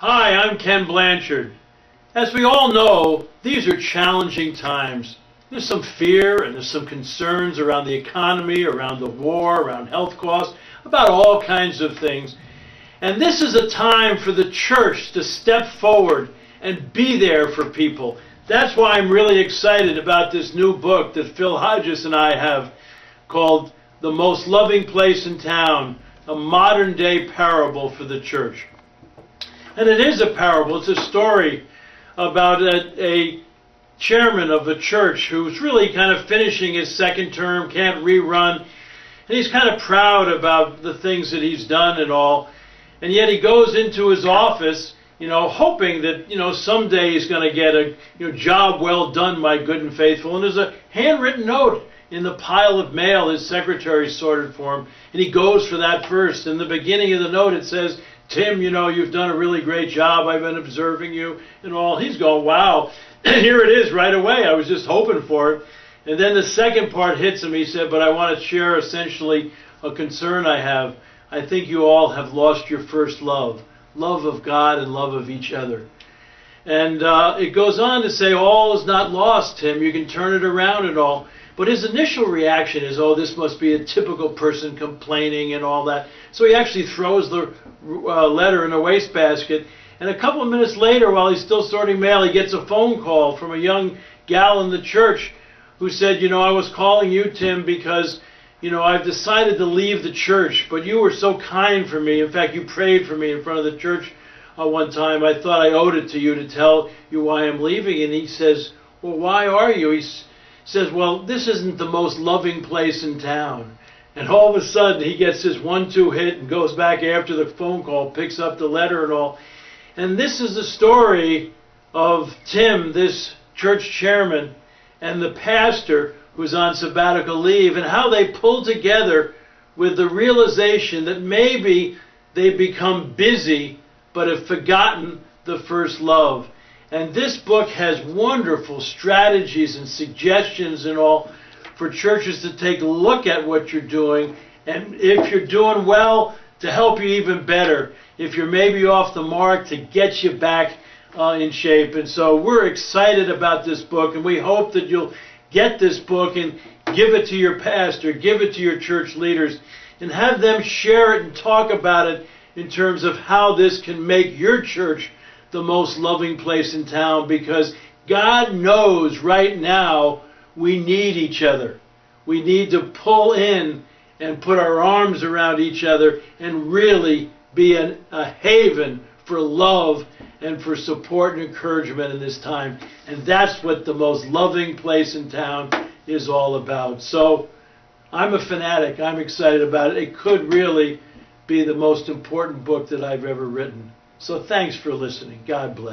Hi, I'm Ken Blanchard. As we all know, these are challenging times. There's some fear and there's some concerns around the economy, around the war, around health costs, about all kinds of things. And this is a time for the church to step forward and be there for people. That's why I'm really excited about this new book that Phil Hodges and I have called The Most Loving Place in Town, a modern-day parable for the church. And it is a parable. It's a story about a chairman of a church who's really kind of finishing his second term, can't rerun, and he's kind of proud about the things that he's done and all. And yet he goes into his office, hoping that, someday he's going to get a job well done, my good and faithful. And there's a handwritten note in the pile of mail his secretary sorted for him, and he goes for that first. In the beginning of the note it says, "Tim, you've done a really great job. I've been observing you," and all. He's going, wow, here it is right away. I was just hoping for it. And then the second part hits him. He said, "But I want to share essentially a concern I have. I think you all have lost your first love of God and love of each other." And it goes on to say, all is not lost, Tim. You can turn it around and all. But his initial reaction is, oh, this must be a typical person complaining and all that. So he actually throws the letter in a wastebasket. And a couple of minutes later, while he's still sorting mail, he gets a phone call from a young gal in the church who said, I was calling you, Tim, because, I've decided to leave the church, but you were so kind for me. In fact, you prayed for me in front of the church one time. I thought I owed it to you to tell you why I'm leaving. And he says, well, why are you? He says, well, this isn't the most loving place in town. And all of a sudden, he gets his 1-2 hit and goes back after the phone call, picks up the letter and all. And this is the story of Tim, this church chairman, and the pastor who's on sabbatical leave, and how they pull together with the realization that maybe they've become busy but have forgotten the first love. And this book has wonderful strategies and suggestions and all for churches to take a look at what you're doing, and if you're doing well, to help you even better. If you're maybe off the mark, to get you back in shape. And so we're excited about this book, and we hope that you'll get this book and give it to your pastor, give it to your church leaders, and have them share it and talk about it in terms of how this can make your church the most loving place in town, because God knows right now we need each other. We need to pull in and put our arms around each other and really be a haven for love and for support and encouragement in this time. And that's what the most loving place in town is all about. So I'm a fanatic. I'm excited about it. It could really be the most important book that I've ever written. So thanks for listening. God bless.